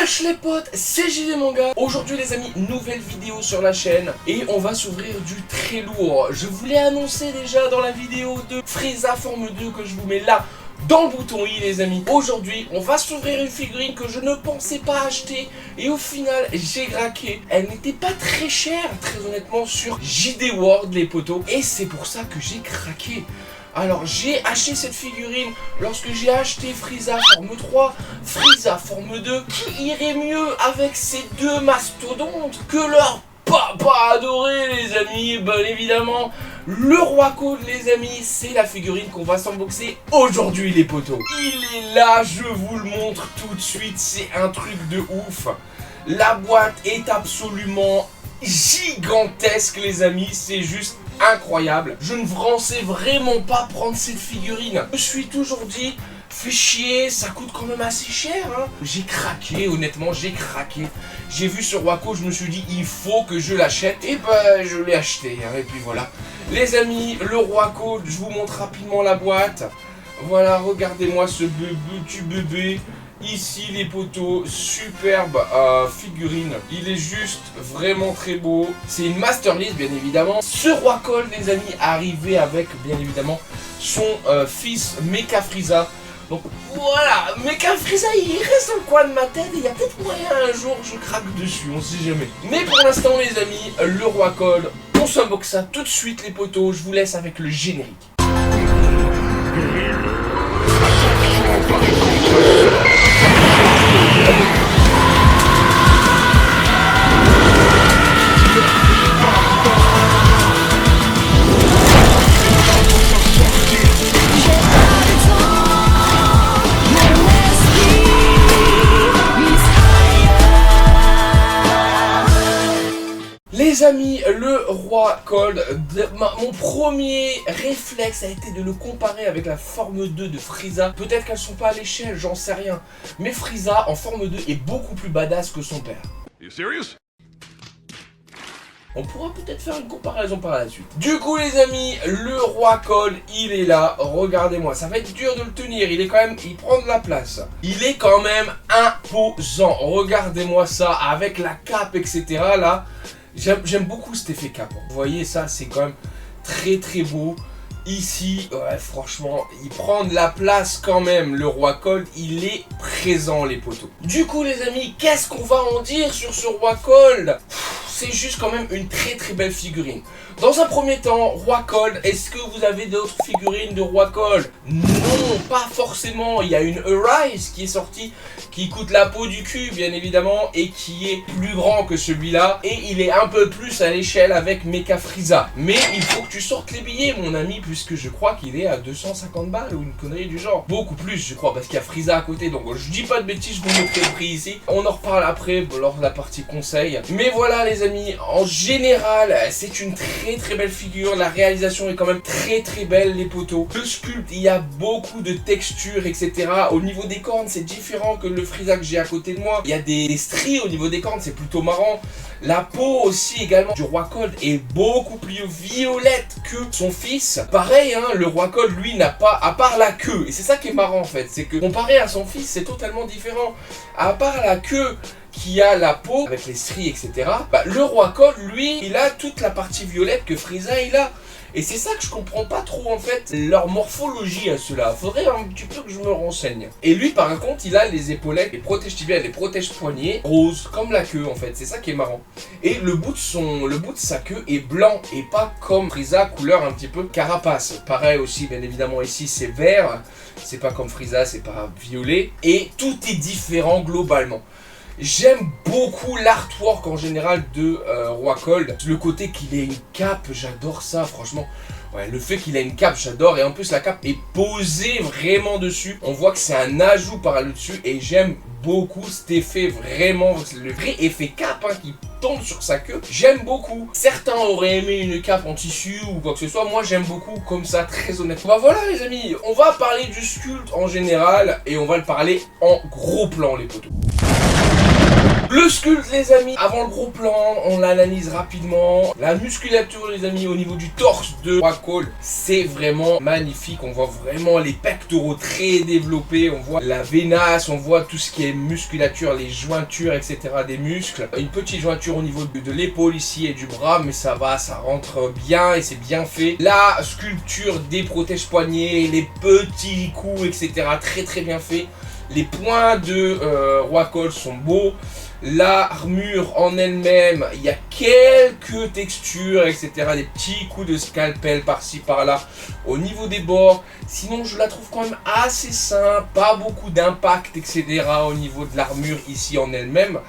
Wesh les potes, c'est JD Manga. Aujourd'hui les amis, nouvelle vidéo sur la chaîne et on va s'ouvrir du très lourd. Je vous l'ai annoncé déjà dans la vidéo de Frieza Forme 2 que je vous mets là dans le bouton i les amis. Aujourd'hui on va s'ouvrir une figurine que je ne pensais pas acheter et au final j'ai craqué. Elle n'était pas très chère très honnêtement sur JD World les potos et c'est pour ça que j'ai craqué. Alors j'ai acheté cette figurine lorsque j'ai acheté Frieza Forme 3, Frieza Forme 2, qui irait mieux avec ces deux mastodontes que leur papa adoré les amis. Bien évidemment, le Roi Cold les amis, c'est la figurine qu'on va s'unboxer aujourd'hui les potos. Il est là, je vous le montre tout de suite, c'est un truc de ouf. La boîte est absolument gigantesque les amis, c'est juste incroyable. Je ne pensais vraiment pas prendre cette figurine. Je me suis toujours dit, fais chier, ça coûte quand même assez cher hein. J'ai craqué, honnêtement j'ai craqué. J'ai vu ce Roi Cold, je me suis dit il faut que je l'achète. Et bah je l'ai acheté hein. Et puis voilà. Les amis, le Roi Cold, je vous montre rapidement la boîte. Voilà, regardez-moi ce petit bébé. Ici les potos, superbe figurine, il est juste vraiment très beau. C'est une master list bien évidemment. Ce Roi Cold les amis arrivé avec bien évidemment son fils Mecha Frieza. Donc voilà, Mecha Frieza il reste dans le coin de ma tête et il y a peut-être moyen un jour je craque dessus, on sait jamais. Mais pour l'instant les amis, le Roi Cold, on s'unboxe ça tout de suite les potos, je vous laisse avec le générique. Les amis, le Roi Cold, mon premier réflexe a été de le comparer avec la forme 2 de Frieza. Peut-être qu'elles sont pas à l'échelle, j'en sais rien. Mais Frieza en forme 2 est beaucoup plus badass que son père. You serious? On pourra peut-être faire une comparaison par la suite. Du coup les amis, le Roi Cold, il est là. Regardez-moi, ça va être dur de le tenir. Il est quand même, il prend de la place. Il est quand même imposant. Regardez-moi ça, avec la cape, etc. là. J'aime beaucoup cet effet cap. Vous voyez ça, c'est quand même très très beau. Ici, ouais, franchement, il prend de la place quand même. Le Roi Cold, il est présent les potos. Du coup les amis, qu'est-ce qu'on va en dire sur ce Roi Cold? C'est juste quand même une très très belle figurine. Dans un premier temps, Roi Cold, est-ce que vous avez d'autres figurines de Roi Cold? Non, pas forcément. Il y a une Arise qui est sortie, qui coûte la peau du cul bien évidemment, et qui est plus grand que celui-là. Et il est un peu plus à l'échelle avec Mecha Frieza. Mais il faut que tu sortes les billets mon ami, puisque je crois qu'il est à 250 balles ou une connerie du genre. Beaucoup plus je crois, parce qu'il y a Frieza à côté. Donc je dis pas de bêtises, je vous mettrai le prix ici. On en reparle après lors de la partie conseil. Mais voilà les amis, en général c'est une très belle figure. La réalisation est quand même très belle les potos. Le sculpte, il y a beaucoup de textures etc. Au niveau des cornes c'est différent que le Frieza que j'ai à côté de moi. Il y a des stries au niveau des cornes, c'est plutôt marrant. La peau aussi également du Roi Cold est beaucoup plus violette que son fils. Pareil hein, le Roi Cold lui n'a pas, à part la queue, et c'est ça qui est marrant en fait, c'est que comparé à son fils c'est totalement différent. À part la queue qui a la peau avec les stries etc. Bah, le Roi Cold lui il a toute la partie violette que Frieza il a. Et c'est ça que je comprends pas trop en fait, leur morphologie à ceux-là. Faudrait un petit peu que je me renseigne. Et lui par contre il a les épaulettes, les protège tibiales, les protège poignets roses comme la queue en fait, c'est ça qui est marrant. Et le bout de sa queue est blanc et pas comme Frieza couleur un petit peu carapace. Pareil aussi bien évidemment ici c'est vert, c'est pas comme Frieza, c'est pas violet. Et tout est différent globalement. J'aime beaucoup l'artwork en général de Roi Cold. Le côté qu'il ait une cape, j'adore ça franchement. Ouais, le fait qu'il ait une cape, j'adore. Et en plus la cape est posée vraiment dessus. On voit que c'est un ajout par le dessus. Et j'aime beaucoup cet effet vraiment. Le vrai effet cape hein, qui tombe sur sa queue. J'aime beaucoup. Certains auraient aimé une cape en tissu ou quoi que ce soit. Moi j'aime beaucoup comme ça, très honnêtement. Bah voilà les amis, on va parler du sculpte en général. Et on va le parler en gros plan les potos. Le sculpte les amis, avant le gros plan, on l'analyse rapidement. La musculature les amis au niveau du torse de Rockhold, c'est vraiment magnifique. On voit vraiment les pectoraux très développés, on voit la vénasse, on voit tout ce qui est musculature, les jointures etc. des muscles. Une petite jointure au niveau de l'épaule ici et du bras, mais ça va, ça rentre bien et c'est bien fait. La sculpture des protèges poignets, les petits coups etc. très bien fait. Les points de Rockhold sont beaux. L'armure en elle-même, il y a quelques textures, etc. Des petits coups de scalpel par-ci, par-là, au niveau des bords. Sinon, je la trouve quand même assez simple, pas beaucoup d'impact, etc. au niveau de l'armure ici en elle-même.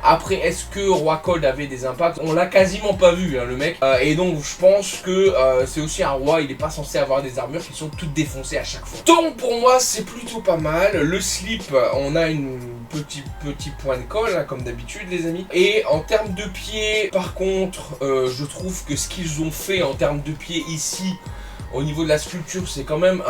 Après, est-ce que Rockhold avait des impacts? On l'a quasiment pas vu, hein, le mec. Et donc, je pense que c'est aussi un roi. Il n'est pas censé avoir des armures qui sont toutes défoncées à chaque fois. Donc, pour moi, c'est plutôt pas mal. Le slip, on a une petit point de colle, hein, comme d'habitude, les amis. Et en termes de pieds, par contre, je trouve que ce qu'ils ont fait en termes de pieds ici, au niveau de la sculpture, c'est quand même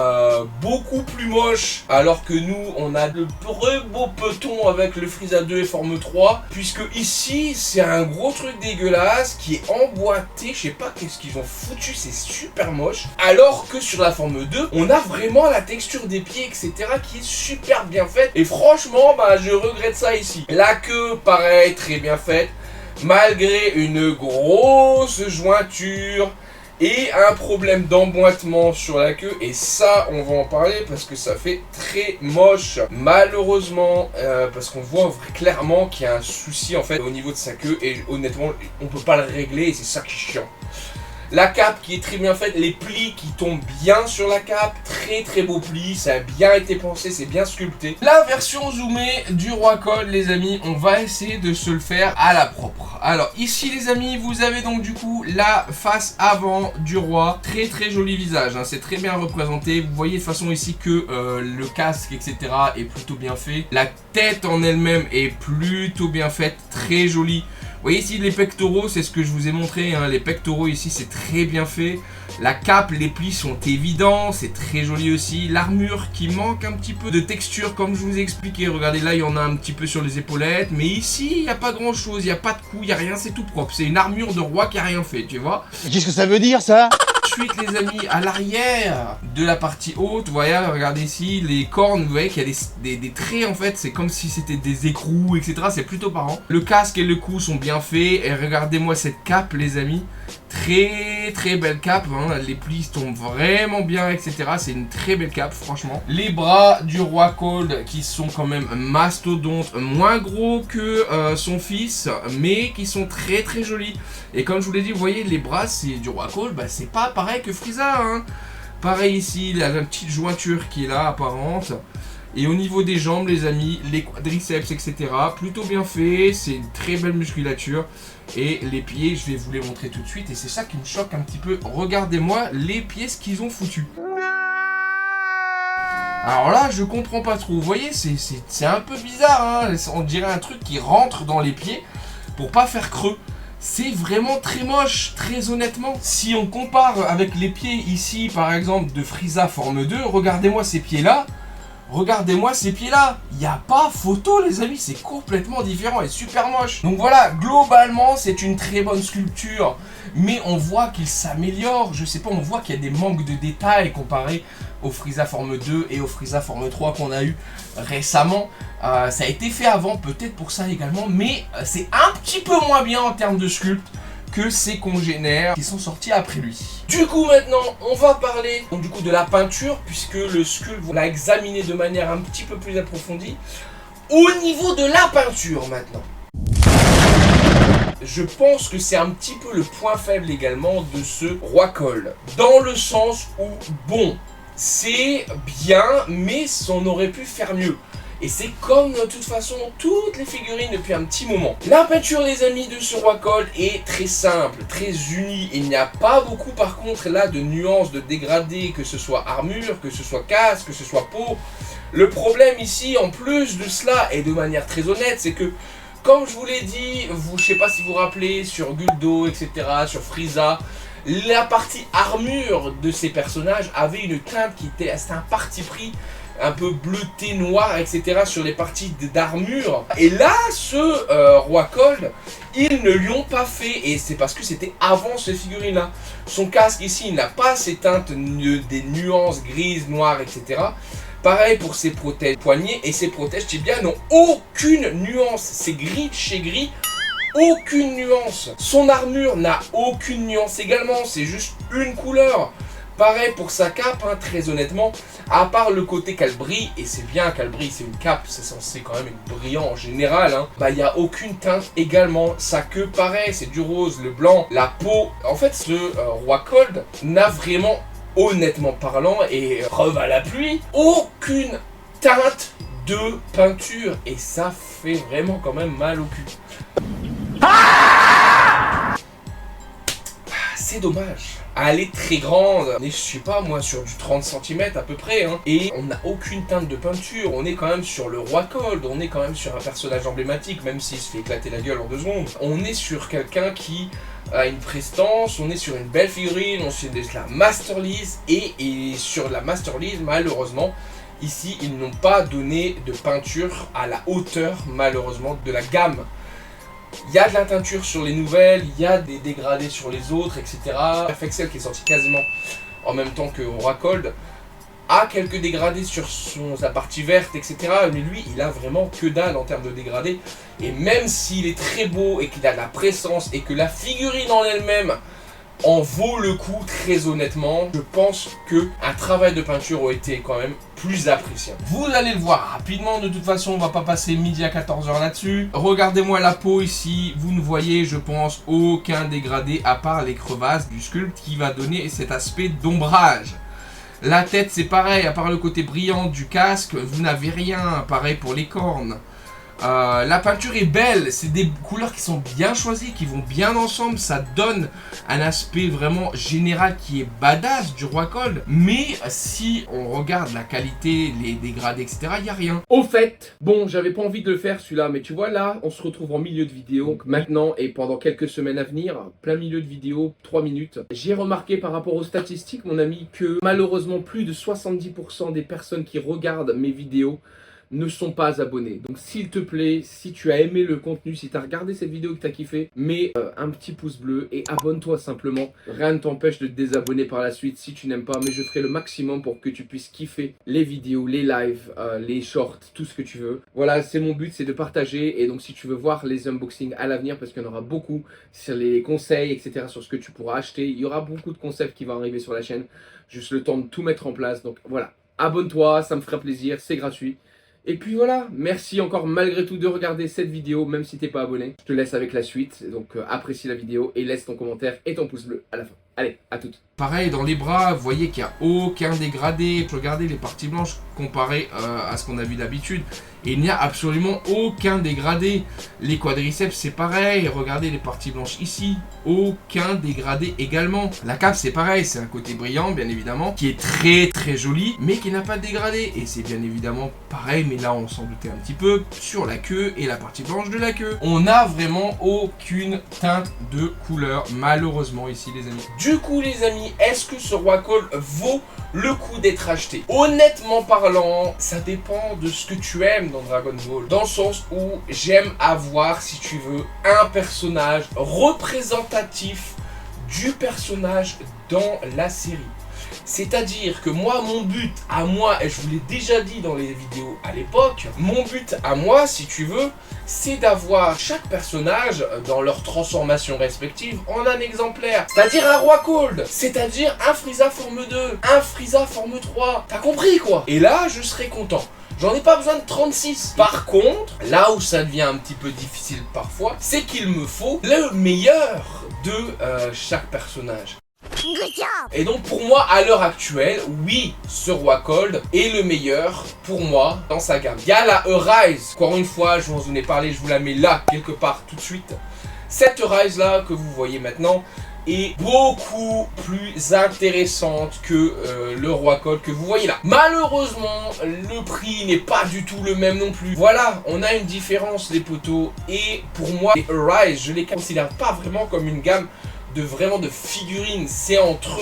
beaucoup plus moche. Alors que nous, on a le très beau peton avec le Frieza 2 et forme 3. Puisque ici, c'est un gros truc dégueulasse qui est emboîté. Je sais pas qu'est-ce qu'ils ont foutu, c'est super moche. Alors que sur la forme 2, on a vraiment la texture des pieds, etc. qui est super bien faite. Et franchement, bah, je regrette ça ici. La queue, pareil, très bien faite. Malgré une grosse jointure et un problème d'emboîtement sur la queue, et ça on va en parler parce que ça fait très moche malheureusement, parce qu'on voit clairement qu'il y a un souci en fait au niveau de sa queue et honnêtement on peut pas le régler et c'est ça qui est chiant. La cape qui est très bien faite, les plis qui tombent bien sur la cape, très beau pli, ça a bien été pensé, c'est bien sculpté. La version zoomée du Rockhold les amis, on va essayer de se le faire à la propre. Alors ici les amis, vous avez donc du coup la face avant du roi, très joli visage, hein, c'est très bien représenté. Vous voyez de façon ici que le casque etc. est plutôt bien fait. La tête en elle-même est plutôt bien faite, très jolie. Vous voyez ici les pectoraux, c'est ce que je vous ai montré, hein, les pectoraux ici c'est très bien fait. La cape, les plis sont évidents, c'est très joli aussi. L'armure qui manque un petit peu de texture comme je vous ai expliqué. Regardez là, il y en a un petit peu sur les épaulettes. Mais ici, il n'y a pas grand chose, il n'y a pas de coups, il n'y a rien, c'est tout propre. C'est une armure de roi qui a rien fait, tu vois. Qu'est-ce que ça veut dire ça? Ensuite les amis, à l'arrière de la partie haute, vous voyez, regardez ici, les cornes, vous voyez qu'il y a des traits en fait, c'est comme si c'était des écrous, etc. C'est plutôt marrant. Le casque et le cou sont bien faits, et regardez-moi cette cape les amis, très belle cape, hein. Les plis tombent vraiment bien, etc. C'est une très belle cape, franchement. Les bras du Rockhold qui sont quand même mastodontes, moins gros que son fils, mais qui sont très jolis. Et comme je vous l'ai dit, vous voyez, les bras du Rockhold, bah, c'est pas pareil que Frieza, hein. Pareil ici, il a la petite jointure qui est là, apparente. Et au niveau des jambes, les amis, les quadriceps, etc. Plutôt bien fait, c'est une très belle musculature. Et les pieds, je vais vous les montrer tout de suite. Et c'est ça qui me choque un petit peu. Regardez-moi les pieds, ce qu'ils ont foutu. Alors là, je comprends pas trop. Vous voyez, c'est un peu bizarre, hein. On dirait un truc qui rentre dans les pieds pour pas faire creux. C'est vraiment très moche, très honnêtement. Si on compare avec les pieds ici, par exemple, de Frieza forme 2, regardez-moi ces pieds-là. Regardez-moi ces pieds-là. Il n'y a pas photo, les amis. C'est complètement différent et super moche. Donc voilà, globalement, c'est une très bonne sculpture. Mais on voit qu'il s'améliore. Je sais pas, on voit qu'il y a des manques de détails comparé au Frieza forme 2 et au Frieza forme 3 qu'on a eu récemment. Ça a été fait avant, peut-être pour ça également. Mais c'est un petit peu moins bien en termes de sculpte que ses congénères qui sont sortis après lui. Du coup maintenant on va parler donc, du coup de la peinture, puisque le sculpte on l'a examiné de manière un petit peu plus approfondie. Au niveau de la peinture maintenant, je pense que c'est un petit peu le point faible également de ce Rockhold, dans le sens où bon, c'est bien mais on aurait pu faire mieux. Et c'est comme de toute façon toutes les figurines depuis un petit moment. La peinture les amis de ce Rockhold est très simple, très unie. Il n'y a pas beaucoup par contre là de nuances, de dégradés, que ce soit armure, que ce soit casque, que ce soit peau. Le problème ici en plus de cela, et de manière très honnête, c'est que comme je vous l'ai dit, je sais pas si vous vous rappelez, sur Guldo, etc., sur Frieza, la partie armure de ces personnages avait une teinte qui était, c'était un parti pris un peu bleuté, noir, etc. sur les parties d'armure. Et là, ce Roi Cold, ils ne lui ont pas fait, et c'est parce que c'était avant ce figurine-là. Son casque ici, il n'a pas ces teintes, des nuances grises, noires, etc. Pareil pour ses protèges poignets et ses protèges tibias n'ont aucune nuance. C'est gris de chez gris, aucune nuance. Son armure n'a aucune nuance également, c'est juste une couleur. Pareil pour sa cape, hein, très honnêtement, à part le côté qu'elle brille, et c'est bien qu'elle brille, c'est une cape, c'est censé quand même être brillant en général, hein, bah il n'y a aucune teinte également. Sa queue, pareil, c'est du rose, le blanc, la peau. En fait, ce Roi Cold n'a vraiment, honnêtement parlant, et preuve à la pluie, aucune teinte de peinture. Et ça fait vraiment quand même mal au cul. C'est dommage. Elle est très grande, on est, je sais pas moi, sur du 30 cm à peu près, hein. Et on n'a aucune teinte de peinture, on est quand même sur le Roi Cold, on est quand même sur un personnage emblématique, même s'il se fait éclater la gueule en 2 secondes. On est sur quelqu'un qui a une prestance, on est sur une belle figurine, on est sur de la Master Lease, et sur la Master Lease, malheureusement, ici, ils n'ont pas donné de peinture à la hauteur, malheureusement, de la gamme. Il y a de la teinture sur les nouvelles, il y a des dégradés sur les autres, etc. Perfect Cell, qui est sorti quasiment en même temps que Roi Cold, a quelques dégradés sur sa partie verte, etc. Mais lui, il a vraiment que dalle en termes de dégradés. Et même s'il est très beau et qu'il a de la présence et que la figurine en elle-même en vaut le coup, très honnêtement, je pense qu'un travail de peinture aurait été quand même plus appréciable. Vous allez le voir rapidement, de toute façon, on va pas passer midi à 14h là-dessus. Regardez-moi la peau ici, vous ne voyez, je pense, aucun dégradé à part les crevasses du sculpte qui va donner cet aspect d'ombrage. La tête, c'est pareil, à part le côté brillant du casque, vous n'avez rien. Pareil pour les cornes. La peinture est belle, c'est des couleurs qui sont bien choisies, qui vont bien ensemble, ça donne un aspect vraiment général qui est badass du Roi Cold. Mais si on regarde la qualité, les dégradés, etc., il n'y a rien. Au fait, bon, j'avais pas envie de le faire celui-là, mais tu vois là, on se retrouve en milieu de vidéo. Donc maintenant et pendant quelques semaines à venir, plein milieu de vidéo, 3 minutes. J'ai remarqué par rapport aux statistiques, mon ami, que malheureusement plus de 70% des personnes qui regardent mes vidéos ne sont pas abonnés. Donc s'il te plaît, si tu as aimé le contenu, si tu as regardé cette vidéo et que tu as kiffé, mets un petit pouce bleu et abonne-toi simplement. Rien ne t'empêche de te désabonner par la suite si tu n'aimes pas, mais je ferai le maximum pour que tu puisses kiffer les vidéos, les lives, les shorts, tout ce que tu veux. Voilà, c'est mon but, c'est de partager. Et donc si tu veux voir les unboxings à l'avenir, parce qu'il y en aura beaucoup sur les conseils, etc., sur ce que tu pourras acheter, il y aura beaucoup de concepts qui vont arriver sur la chaîne. Juste le temps de tout mettre en place. Donc voilà, abonne-toi, ça me fera plaisir, c'est gratuit. Et puis voilà, merci encore malgré tout de regarder cette vidéo, même si t'es pas abonné. Je te laisse avec la suite, donc apprécie la vidéo et laisse ton commentaire et ton pouce bleu à la fin. Allez, à toutes. Pareil, dans les bras, vous voyez qu'il n'y a aucun dégradé. Regardez les parties blanches comparées à ce qu'on a vu d'habitude. Et il n'y a absolument aucun dégradé. Les quadriceps, c'est pareil. Regardez les parties blanches ici. Aucun dégradé également. La cape, c'est pareil. C'est un côté brillant, bien évidemment, qui est très très joli, mais qui n'a pas de dégradé. Et c'est bien évidemment pareil, mais là, on s'en doutait un petit peu, sur la queue et la partie blanche de la queue. On n'a vraiment aucune teinte de couleur, malheureusement, ici, les amis. Du coup, les amis, est-ce que ce Roi Cold vaut le coup d'être acheté? Honnêtement parlant, ça dépend de ce que tu aimes dans Dragon Ball. Dans le sens où j'aime avoir, si tu veux, un personnage représentatif du personnage dans la série. C'est-à-dire que moi, mon but à moi, et je vous l'ai déjà dit dans les vidéos à l'époque, mon but à moi, si tu veux, c'est d'avoir chaque personnage dans leur transformation respective en un exemplaire. C'est-à-dire un Roi Cold, c'est-à-dire un Frieza forme 2, un Frieza forme 3. T'as compris quoi? Et là, je serai content. J'en ai pas besoin de 36. Par contre, là où ça devient un petit peu difficile parfois, c'est qu'il me faut le meilleur de chaque personnage. Et donc pour moi, à l'heure actuelle, oui, ce Roi Cold est le meilleur pour moi dans sa gamme. Il y a la Arise, encore une fois, je vous en ai parlé, je vous la mets là, quelque part, tout de suite. Cette Arise là, que vous voyez maintenant, est beaucoup plus intéressante que le Roi Cold que vous voyez là. Malheureusement, le prix n'est pas du tout le même non plus. Voilà, on a une différence les poteaux. Et pour moi, les Arise, je les considère pas vraiment comme une gamme vraiment de figurine. C'est entre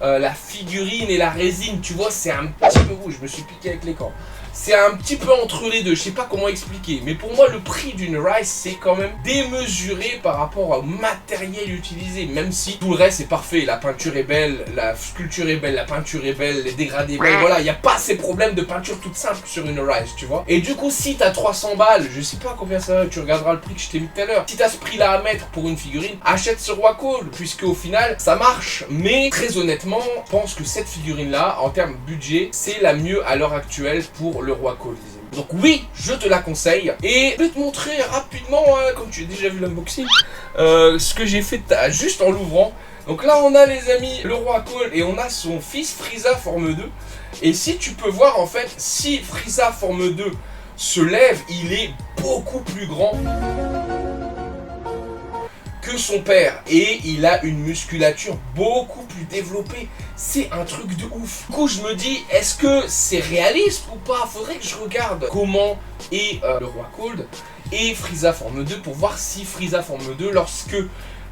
la figurine et la résine, tu vois, c'est un petit peu... Ouh, je me suis piqué avec l'écran. C'est un petit peu entre les deux, je sais pas comment expliquer. Mais pour moi, le prix d'une Rise, c'est quand même démesuré par rapport au matériel utilisé. Même si tout le reste est parfait. La peinture est belle, la sculpture est belle, la peinture est belle, les dégradés belles. Voilà, il n'y a pas ces problèmes de peinture toute simple sur une Rise, tu vois. Et du coup, si t'as 300 balles, je sais pas combien ça va, tu regarderas le prix que je t'ai mis tout à l'heure. Si t'as ce prix-là à mettre pour une figurine, achète ce roi Cold, puisque au final, ça marche. Mais très honnêtement, je pense que cette figurine-là, en termes de budget, c'est la mieux à l'heure actuelle pour le roi Cold, les amis. Donc oui, je te la conseille. Et je vais te montrer rapidement, comme tu as déjà vu l'unboxing, ce que j'ai fait juste en l'ouvrant. Donc là, on a, les amis, le roi Cold et on a son fils Frieza forme 2. Et si tu peux voir, en fait, si Frieza forme 2 se lève, il est beaucoup plus grand que son père, et il a une musculature beaucoup plus développée. C'est un truc de ouf. Du coup, je me dis, est-ce que c'est réaliste ou pas? Faudrait que je regarde comment est le roi Cold et Frieza forme 2 pour voir si Frieza forme 2, lorsque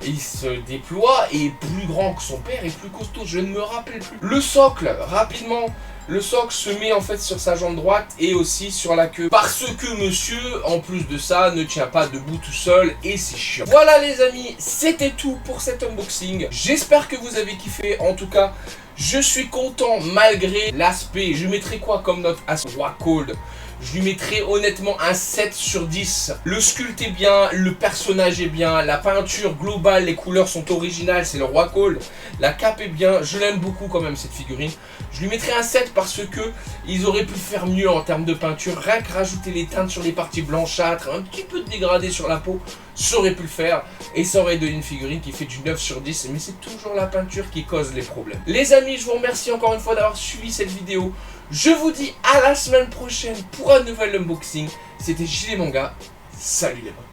il se déploie, est plus grand que son père et plus costaud. Je ne me rappelle plus. Le socle, rapidement. Le socle se met en fait sur sa jambe droite et aussi sur la queue. Parce que monsieur, en plus de ça, ne tient pas debout tout seul et c'est chiant. Voilà les amis, c'était tout pour cet unboxing. J'espère que vous avez kiffé. En tout cas, je suis content malgré l'aspect. Je mettrai quoi comme note à ce roi Cold? Je lui mettrai honnêtement un 7 sur 10. Le sculpte est bien, le personnage est bien, la peinture globale, les couleurs sont originales, c'est le roi Cold. La cape est bien, je l'aime beaucoup quand même cette figurine. Je lui mettrai un 7 parce que ils auraient pu faire mieux en termes de peinture. Rien que rajouter les teintes sur les parties blanchâtres, un petit peu de dégradé sur la peau, ça aurait pu le faire. Et ça aurait donné une figurine qui fait du 9 sur 10. Mais c'est toujours la peinture qui cause les problèmes. Les amis, je vous remercie encore une fois d'avoir suivi cette vidéo. Je vous dis à la semaine prochaine pour un nouvel unboxing. C'était JDManga. Salut les potes.